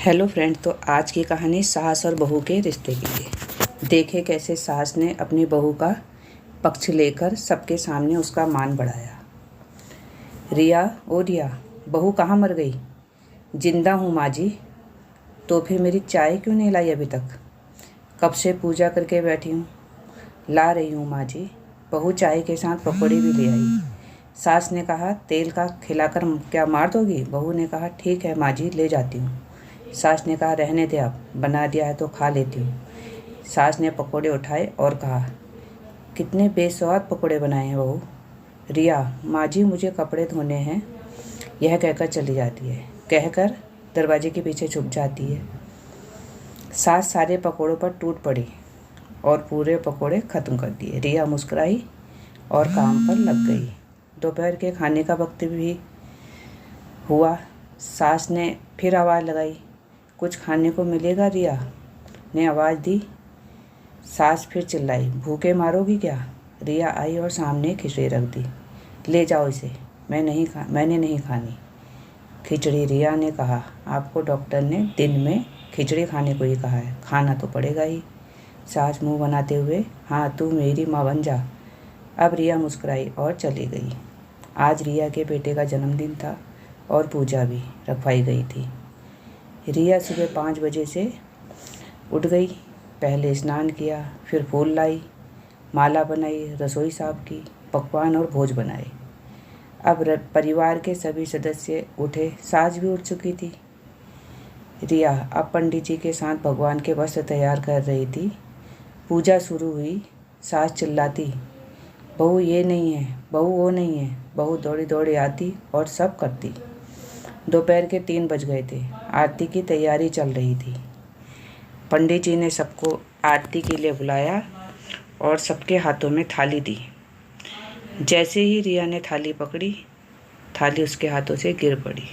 Hello friend. तो आज की कहानी सास और बहू के रिश्ते की है। देखे कैसे सास ने अपनी बहू का पक्ष लेकर सबके सामने उसका मान बढ़ाया। रिया, ओ रिया, बहू कहाँ मर गई? जिंदा हूँ माँ जी। तो फिर मेरी चाय क्यों नहीं लाई अभी तक? कब से पूजा करके बैठी हूँ। ला रही हूँ माँ जी। बहू चाय के साथ पकौड़ी भी ले आई। सास ने कहा, तेल का खिलाकर क्या मार दोगी? बहू ने कहा, ठीक है माँ जी, ले जाती हूँ। सास ने कहा, रहने दे, अब बना दिया है तो खा लेती हूँ। सास ने पकोड़े उठाए और कहा, कितने बेस्वाद पकोड़े बनाए हैं बहू। रिया, माँ जी मुझे कपड़े धोने हैं, यह कहकर चली जाती है। कहकर दरवाजे के पीछे छुप जाती है। सास सारे पकोड़ों पर टूट पड़ी और पूरे पकोड़े ख़त्म कर दिए। रिया मुस्कुराई और काम पर लग गई। दोपहर के खाने का वक्त भी हुआ। सास ने फिर आवाज़ लगाई, कुछ खाने को मिलेगा? रिया ने आवाज़ दी। सास फिर चिल्लाई, भूखे मारोगी क्या? रिया आई और सामने खिचड़ी रख दी। ले जाओ इसे, मैंने नहीं खानी खिचड़ी। रिया ने कहा, आपको डॉक्टर ने दिन में खिचड़ी खाने को ही कहा है, खाना तो पड़ेगा ही। सास मुंह बनाते हुए, हाँ तू मेरी माँ बन जा। अब रिया मुस्कुराई और चली गई। आज रिया के बेटे का जन्मदिन था और पूजा भी रखवाई गई थी। रिया सुबह 5 बजे से उठ गई। पहले स्नान किया, फिर फूल लाई, माला बनाई, रसोई साफ की, पकवान और भोज बनाए। अब परिवार के सभी सदस्य उठे। सास भी उठ चुकी थी। रिया अब पंडित जी के साथ भगवान के वस्त्र तैयार कर रही थी। पूजा शुरू हुई। सास चिल्लाती, बहू ये नहीं है, बहू वो नहीं है। बहू दौड़ी दौड़ी आती और सब करती। दोपहर के 3 बज गए थे। आरती की तैयारी चल रही थी। पंडित जी ने सबको आरती के लिए बुलाया और सबके हाथों में थाली दी। जैसे ही रिया ने थाली पकड़ी, थाली उसके हाथों से गिर पड़ी।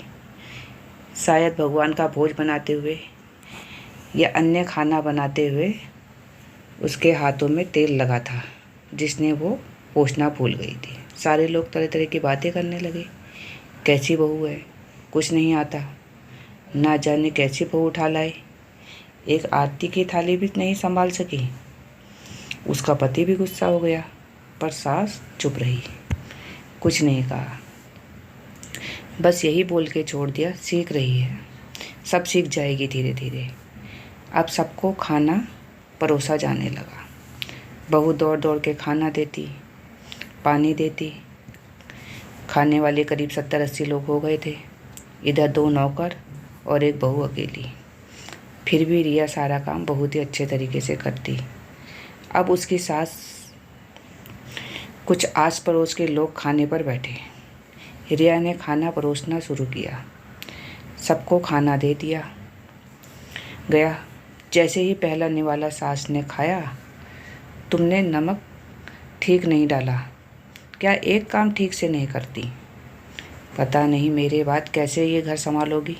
शायद भगवान का भोज बनाते हुए या अन्य खाना बनाते हुए उसके हाथों में तेल लगा था, जिसने वो पोंछना भूल गई थी। सारे लोग तरह तरह की बातें करने लगे। कैसी बहू है, कुछ नहीं आता, ना जाने कैसी बहू उठा लाए, एक आरती की थाली भी नहीं संभाल सकी। उसका पति भी गुस्सा हो गया, पर सास चुप रही, कुछ नहीं कहा, बस यही बोल के छोड़ दिया, सीख रही है, सब सीख जाएगी धीरे धीरे। अब सबको खाना परोसा जाने लगा। बहू दौड़ दौड़ के खाना देती, पानी देती। खाने वाले करीब 70-80 लोग हो गए थे। इधर 2 नौकर और एक बहू अकेली। फिर भी रिया सारा काम बहुत ही अच्छे तरीके से करती। अब उसकी सास, कुछ आस पड़ोस के लोग खाने पर बैठे। रिया ने खाना परोसना शुरू किया। सबको खाना दे दिया गया। जैसे ही पहला निवाला सास ने खाया, तुमने नमक ठीक नहीं डाला क्या? एक काम ठीक से नहीं करती? पता नहीं मेरे बाद कैसे ये घर संभालोगी।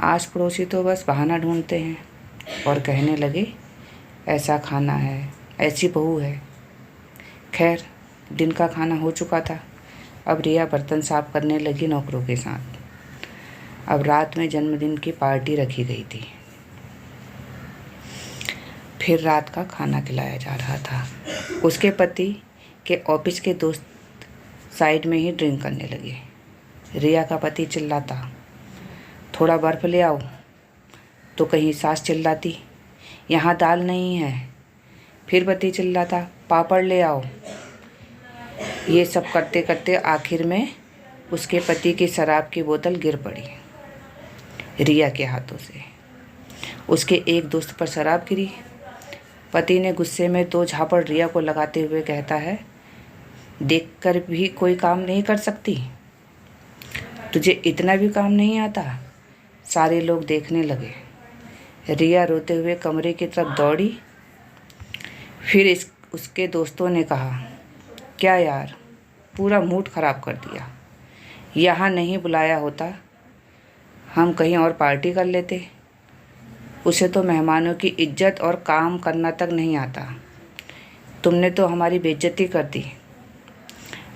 आस पड़ोसी तो बस बहाना ढूंढते हैं और कहने लगे, ऐसा खाना है, ऐसी बहू है। खैर, दिन का खाना हो चुका था। अब रिया बर्तन साफ करने लगी नौकरों के साथ। अब रात में जन्मदिन की पार्टी रखी गई थी। फिर रात का खाना खिलाया जा रहा था। उसके पति के ऑफिस के दोस्त साइड में ही ड्रिंक करने लगे। रिया का पति चिल्लाता, थोड़ा बर्फ़ ले आओ, तो कहीं सास चिल्लाती, यहाँ दाल नहीं है। फिर पति चिल्लाता, पापड़ ले आओ। ये सब करते करते आखिर में उसके पति की शराब की बोतल गिर पड़ी रिया के हाथों से। उसके एक दोस्त पर शराब गिरी। पति ने गुस्से में 2 झापड़ रिया को लगाते हुए कहता है, देखकर भी कोई काम नहीं कर सकती? तुझे इतना भी काम नहीं आता? सारे लोग देखने लगे। रिया रोते हुए कमरे की तरफ दौड़ी। फिर उसके दोस्तों ने कहा, क्या यार, पूरा मूड ख़राब कर दिया। यहाँ नहीं बुलाया होता, हम कहीं और पार्टी कर लेते। उसे तो मेहमानों की इज्जत और काम करना तक नहीं आता। तुमने तो हमारी बेइज्जती कर दी।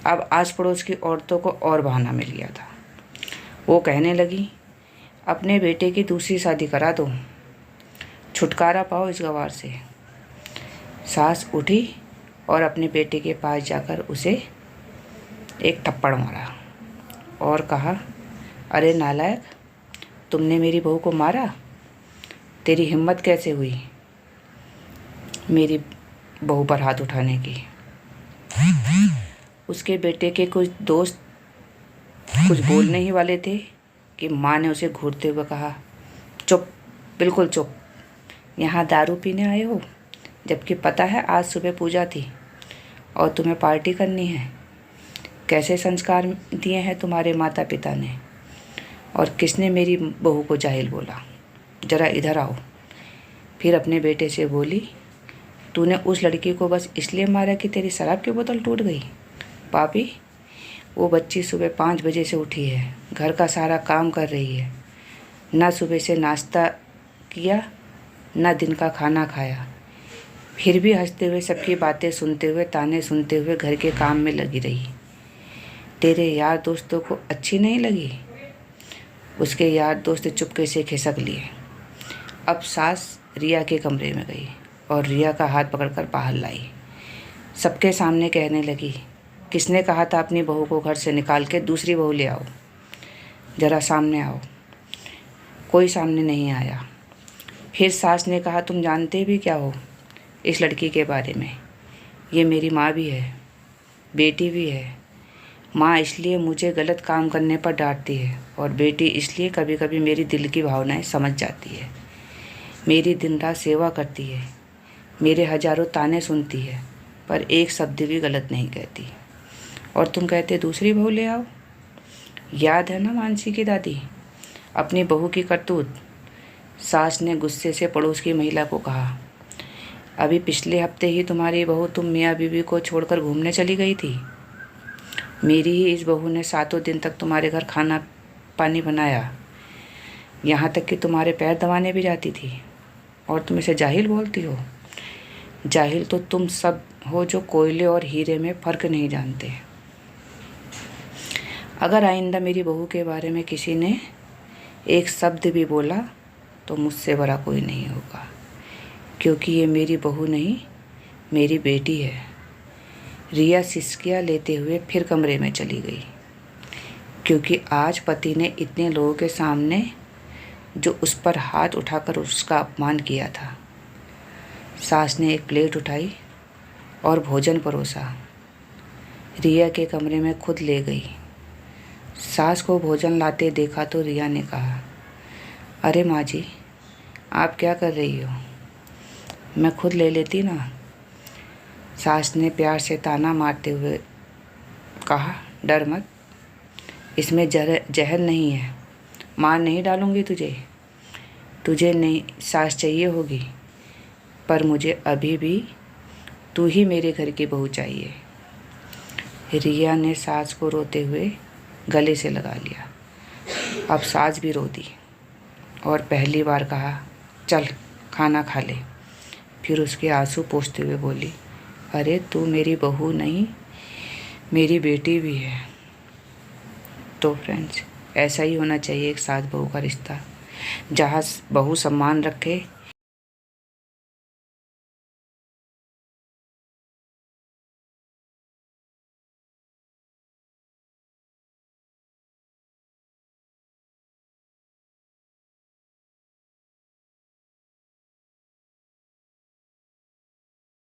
अब आस पड़ोस की औरतों को और बहाना मिल गया था। वो कहने लगी, अपने बेटे की दूसरी शादी करा दो, छुटकारा पाओ इस गवार से। सास उठी और अपने बेटे के पास जाकर उसे एक थप्पड़ मारा और कहा, अरे नालायक, तुमने मेरी बहू को मारा? तेरी हिम्मत कैसे हुई मेरी बहू पर हाथ उठाने की? उसके बेटे के कुछ दोस्त कुछ बोलने ही वाले थे कि माँ ने उसे घूरते हुए कहा, चुप, बिल्कुल चुप। यहाँ दारू पीने आए हो, जबकि पता है आज सुबह पूजा थी और तुम्हें पार्टी करनी है। कैसे संस्कार दिए हैं तुम्हारे माता पिता ने? और किसने मेरी बहू को जाहिल बोला? ज़रा इधर आओ। फिर अपने बेटे से बोली, तूने उस लड़की को बस इसलिए मारा कि तेरी शराब की बोतल टूट गई? पापी, वो बच्ची सुबह 5 बजे से उठी है, घर का सारा काम कर रही है, ना सुबह से नाश्ता किया ना दिन का खाना खाया, फिर भी हंसते हुए सबकी बातें सुनते हुए ताने सुनते हुए घर के काम में लगी रही। तेरे यार दोस्तों को अच्छी नहीं लगी? उसके यार दोस्त चुपके से खिसक लिए। अब सास रिया के कमरे में गई और रिया का हाथ पकड़कर बाहर लाई। सबके सामने कहने लगी, किसने कहा था अपनी बहू को घर से निकाल के दूसरी बहू ले आओ? ज़रा सामने आओ। कोई सामने नहीं आया। फिर सास ने कहा, तुम जानते भी क्या हो इस लड़की के बारे में? ये मेरी माँ भी है, बेटी भी है। माँ इसलिए मुझे गलत काम करने पर डांटती है और बेटी इसलिए कभी कभी मेरी दिल की भावनाएं समझ जाती है। मेरी दिन रात सेवा करती है, मेरे हजारों ताने सुनती है, पर एक शब्द भी गलत नहीं कहती। और तुम कहते दूसरी बहू ले आओ? याद है ना मानसी की दादी, अपनी बहू की करतूत? सास ने गुस्से से पड़ोस की महिला को कहा, अभी पिछले हफ्ते ही तुम्हारी बहू तुम मियाँ बीवी को छोड़कर घूमने चली गई थी। मेरी ही इस बहू ने 7 दिन तक तुम्हारे घर खाना पानी बनाया, यहाँ तक कि तुम्हारे पैर दबाने भी जाती थी, और तुम इसे जाहिल बोलती हो? जाहिल तो तुम सब हो जो कोयले और हीरे में फ़र्क नहीं जानते। अगर आइंदा मेरी बहू के बारे में किसी ने एक शब्द भी बोला तो मुझसे बड़ा कोई नहीं होगा, क्योंकि ये मेरी बहू नहीं, मेरी बेटी है। रिया सिसकियाँ लेते हुए फिर कमरे में चली गई, क्योंकि आज पति ने इतने लोगों के सामने जो उस पर हाथ उठाकर उसका अपमान किया था। सास ने एक प्लेट उठाई और भोजन परोसा, रिया के कमरे में खुद ले गई। सास को भोजन लाते देखा तो रिया ने कहा, अरे माँ जी, आप क्या कर रही हो? मैं खुद ले लेती ना। सास ने प्यार से ताना मारते हुए कहा, डर मत, इसमें जहर नहीं है। मार नहीं डालूँगी तुझे। तुझे नहीं सास चाहिए होगी, पर मुझे अभी भी तू ही मेरे घर की बहू चाहिए। रिया ने सास को रोते हुए गले से लगा लिया। अब सास भी रो दी और पहली बार कहा, चल खाना खा ले। फिर उसके आंसू पोंछते हुए बोली, अरे तू मेरी बहू नहीं, मेरी बेटी भी है। तो फ्रेंड्स, ऐसा ही होना चाहिए एक सास बहू का रिश्ता, जहाँ बहू सम्मान रखे,